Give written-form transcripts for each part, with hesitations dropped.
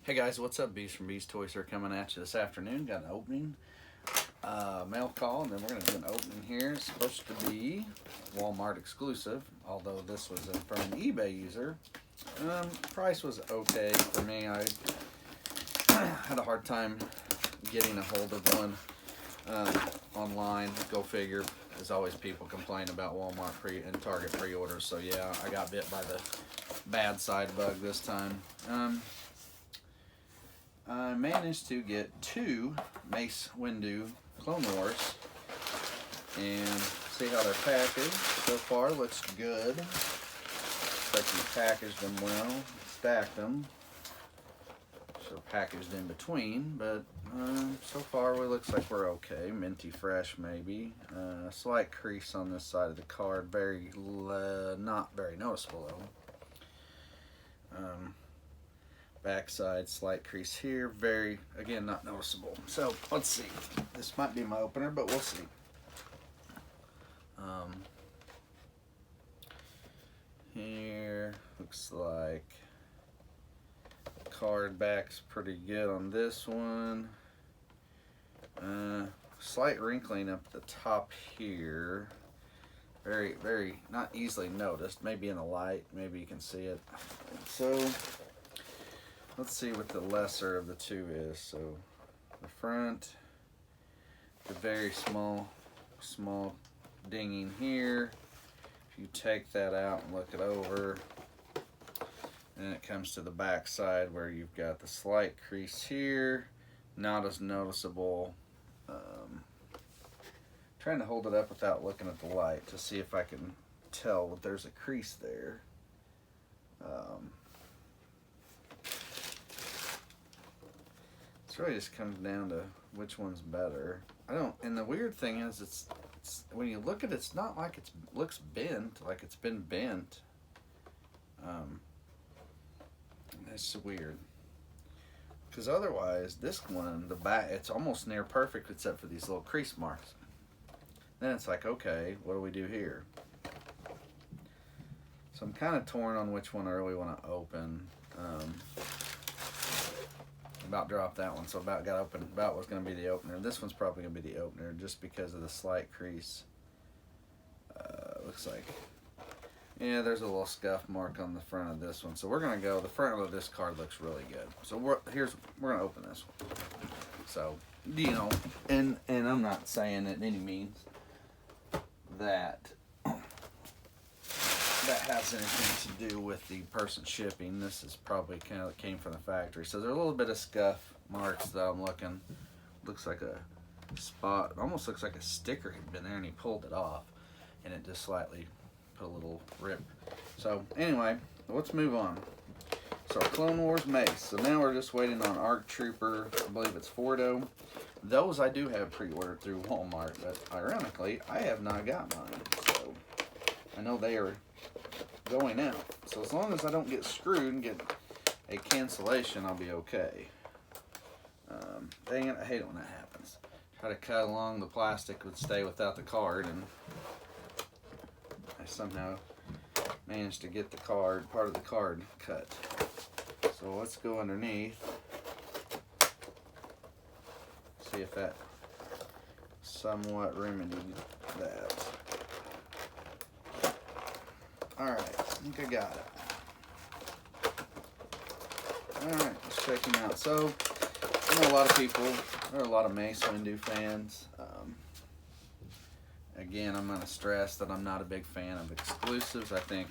Hey guys, what's up? Bees from Bees Toys are coming at you this afternoon. Got an opening mail call, and then we're going to do an opening here. It's supposed to be Walmart exclusive, although this was from an eBay user. Price was okay for me. I had a hard time getting a hold of one online. Go figure. As always, people complain about Walmart and Target pre-orders. So yeah, I got bit by the bad side bug this time. I managed to get 2 Mace Windu Clone Wars and see how they're packaged. So far, looks good. Looks like you packaged them well, stacked them. So packaged in between, but so far it looks like we're okay. Minty fresh maybe. Slight crease on this side of the card, not very noticeable though. Backside, slight crease here, again, not noticeable. So let's see. This might be my opener, but we'll see. Here looks like the card back's pretty good on this one. Slight wrinkling up the top here. Very not easily noticed. Maybe in the light, maybe you can see it. So let's see what the lesser of the two is. So the front, the very small dinging here. If you take that out and look it over, then it comes to the back side where you've got the slight crease here, not as noticeable. Trying to hold it up without looking at the light to see if I can tell that there's a crease there. It really just comes down to which one's better. And the weird thing is, it's when you look at it, it's not like it looks bent, like it's been bent. It's weird. Because otherwise, this one, the back, it's almost near perfect except for these little crease marks. Then it's like, okay, what do we do here? So I'm kind of torn on which one I really want to open. About dropped that one, so about got open. About was going to be the opener. This one's probably going to be the opener just because of the slight crease. Looks like, yeah, there's a little scuff mark on the front of this one. So we're going to go. The front of this card looks really good. So we're going to open this one. So and I'm not saying it in any means that has anything to do with the person shipping. This is probably kind of came from the factory. So there's a little bit of scuff marks that I'm looking. Looks like a spot. Almost looks like a sticker had been there and he pulled it off. And it just slightly put a little rip. So anyway, let's move on. So Clone Wars Mace. So now we're just waiting on ARC Trooper. I believe it's Fordo. Those I do have pre-ordered through Walmart, but ironically, I have not got mine. So I know they are going out. So as long as I don't get screwed and get a cancellation, I'll be okay. Dang it, I hate it when that happens. Try to cut along, the plastic would stay without the card, and I somehow managed to get the card, part of the card cut. So let's go underneath. See if that somewhat remedied that. Alright, I think I got it. Alright, let's check him out. So, I know a lot of people, there are a lot of Mace Windu fans. Again, I'm going to stress that I'm not a big fan of exclusives. I think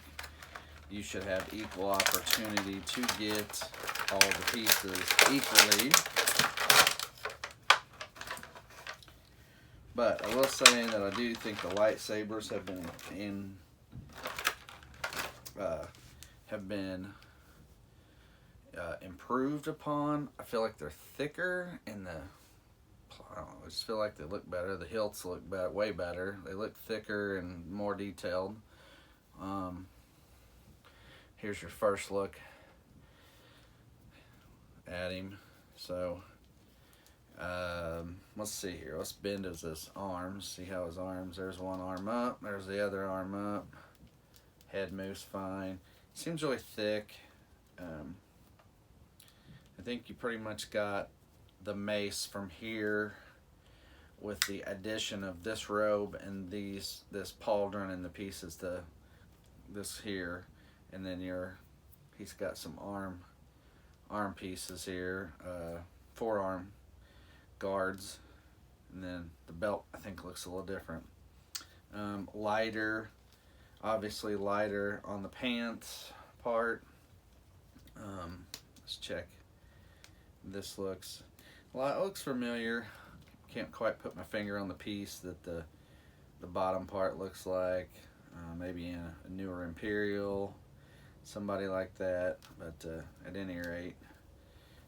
you should have equal opportunity to get all the pieces equally. But I will say that I do think the lightsabers have been improved upon. I feel like they're thicker and I just feel like they look better. The hilts look better, way better. They look thicker and more detailed. Here's your first look at him. So let's see here. Let's bend his arms. See how his arms, there's one arm up, there's the other arm up. Head moves fine. Seems really thick. think you pretty much got the mace from here with the addition of this robe and this pauldron and the pieces to this here, and then he's got some arm pieces here, forearm guards, and then the belt I think looks a little different. Lighter, obviously lighter on the pants part. Let's check. This looks familiar. Can't quite put my finger on the piece that the bottom part looks like. Maybe in a newer Imperial, somebody like that. But at any rate,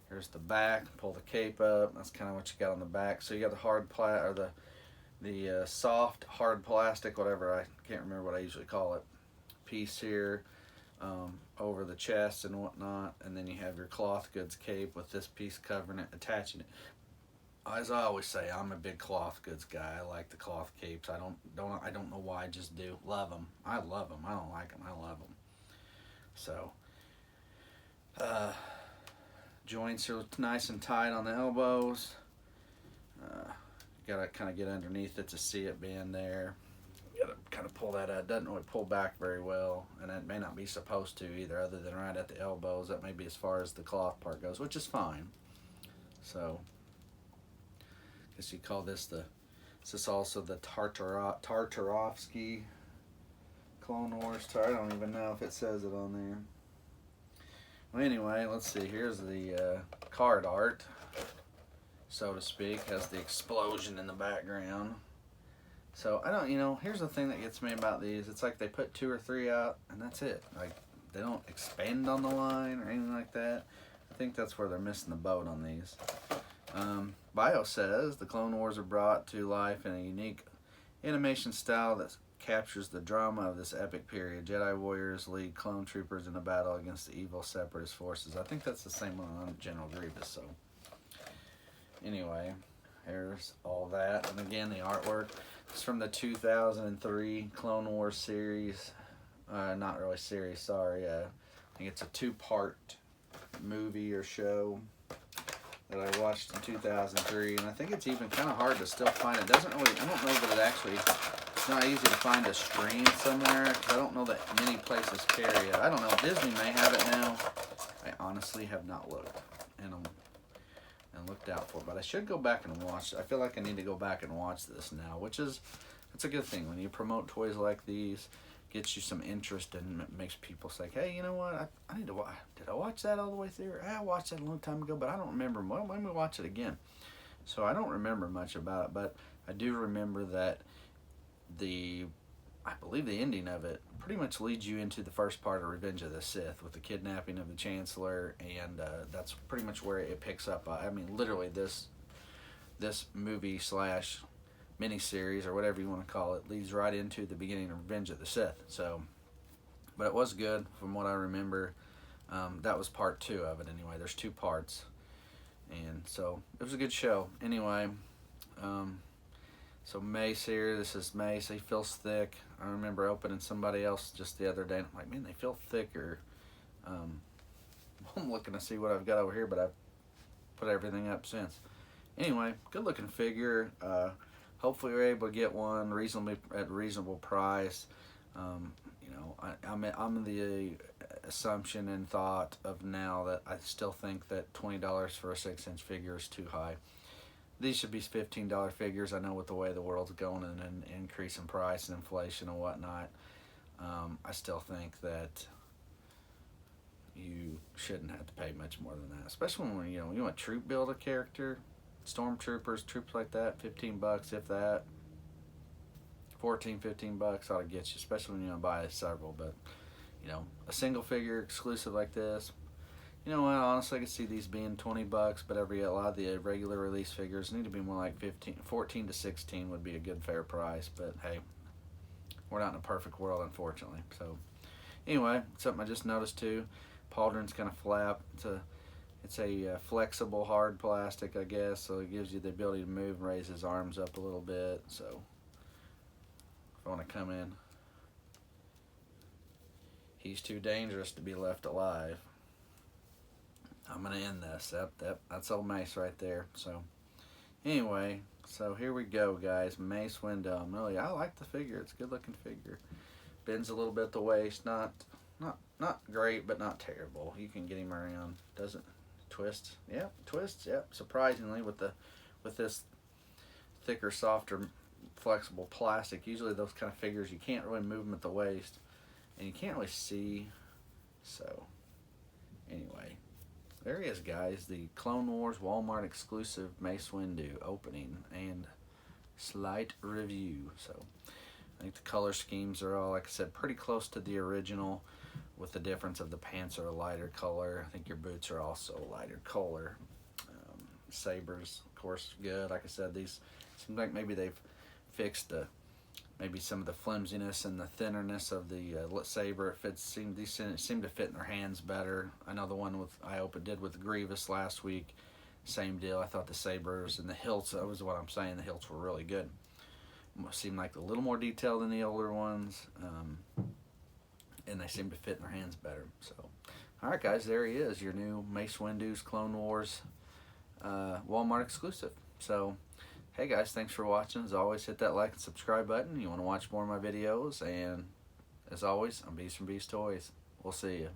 here's the back. Pull the cape up. That's kind of what you got on the back. So you got the hard the soft hard plastic, whatever, I can't remember what I usually call it, piece here over the chest and whatnot, and then you have your cloth goods cape with this piece covering it, attaching it. As I always say, I'm a big cloth goods guy. I like the cloth capes. I don't know why. I just do. Love them. I love them. I don't like them. I love them. So joints are nice and tight on the elbows. Gotta kind of get underneath it to see it being there. Gotta kind of pull that out. It doesn't really pull back very well, and it may not be supposed to either, other than right at the elbows. That may be as far as the cloth part goes, which is fine. So I guess you call this is this also the Tartarovsky Clone Wars? I don't even know if it says it on there. Well, anyway, let's see. Here's the card art, so to speak. Has the explosion in the background. So I don't, here's the thing that gets me about these. It's like they put 2 or 3 out, and that's it. Like, they don't expand on the line or anything like that. I think that's where they're missing the boat on these. Bio says the Clone Wars are brought to life in a unique animation style that captures the drama of this epic period. Jedi warriors lead clone troopers in a battle against the evil separatist forces. I think that's the same one on General Grievous. So anyway, here's all that. And again, the artwork is from the 2003 Clone Wars series. Not really series, sorry. I think it's a 2-part movie or show that I watched in 2003, and I think it's even kind of hard to still find. It doesn't really, I don't know that it actually, it's not easy to find a stream somewhere, because I don't know that many places carry it. I don't know, Disney may have it now. I honestly have not looked and looked out for it, but I should go back and watch it. I feel like I need to go back and watch this now, which is, it's a good thing. When you promote toys like these, gets you some interest and makes people say, hey, you know what, I need to watch. Did I watch that all the way through? I watched that a long time ago, but I don't remember. Well, let me watch it again. So I don't remember much about it, but I do remember that I believe the ending of it pretty much leads you into the first part of Revenge of the Sith with the kidnapping of the Chancellor, and that's pretty much where it picks up. I mean, literally this movie / miniseries or whatever you want to call it leads right into the beginning of Revenge of the Sith. So, but it was good from what I remember. That was part 2 of it anyway. There's 2 parts, and so it was a good show. Anyway, so Mace here. This is Mace. He feels thick. I remember opening somebody else just the other day, and I'm like, man, they feel thicker. I'm looking to see what I've got over here, but I've put everything up since. Anyway, good looking figure. Hopefully we're able to get one at reasonable price. I'm the assumption and thought of now that I still think that $20 for a 6-inch figure is too high. These should be $15 figures. I know with the way the world's going and increase in price and inflation and whatnot, I still think that you shouldn't have to pay much more than that, especially when you want to troop build a character. Stormtroopers, troops like that, $15 if that. $14, $15 ought to get you, especially when you want to buy several. But a single figure exclusive like this, you know what? Honestly, I could see these being $20, but a lot of the regular release figures need to be more like 14 to 16 would be a good fair price. But hey, we're not in a perfect world, unfortunately. So anyway, something I just noticed too. Pauldron's kind of flap. It's a flexible hard plastic, I guess, so it gives you the ability to move and raise his arms up a little bit. So if I want to come in, he's too dangerous to be left alive. I'm gonna end this. Yep, that's old Mace right there. So anyway, so here we go, guys. Mace Windu. I like the figure. It's a good looking figure. Bends a little bit at the waist. Not great, but not terrible. You can get him around. Doesn't twist. Yep, twists. Yep. Surprisingly, with this thicker, softer, flexible plastic, usually those kind of figures you can't really move them at the waist, and you can't really see. So anyway, there he is, guys. The Clone Wars Walmart exclusive Mace Windu opening and slight review. So I think the color schemes are all, like I said, pretty close to the original, with the difference of the pants are a lighter color. I think your boots are also a lighter color. Sabers, of course, good. Like I said, these seem like maybe they've fixed maybe some of the flimsiness and the thinnerness of the saber. These seem to fit in their hands better. I know the one I did with Grievous last week, same deal. I thought the sabers and the hilts, that was what I'm saying, the hilts were really good. Seemed like a little more detailed than the older ones, and they seem to fit in their hands better. So, all right, guys, there he is, your new Mace Windu's Clone Wars Walmart exclusive. So, hey guys, thanks for watching. As always, hit that like and subscribe button. You want to watch more of my videos, and as always, I'm Beast from Beast Toys. We'll see you.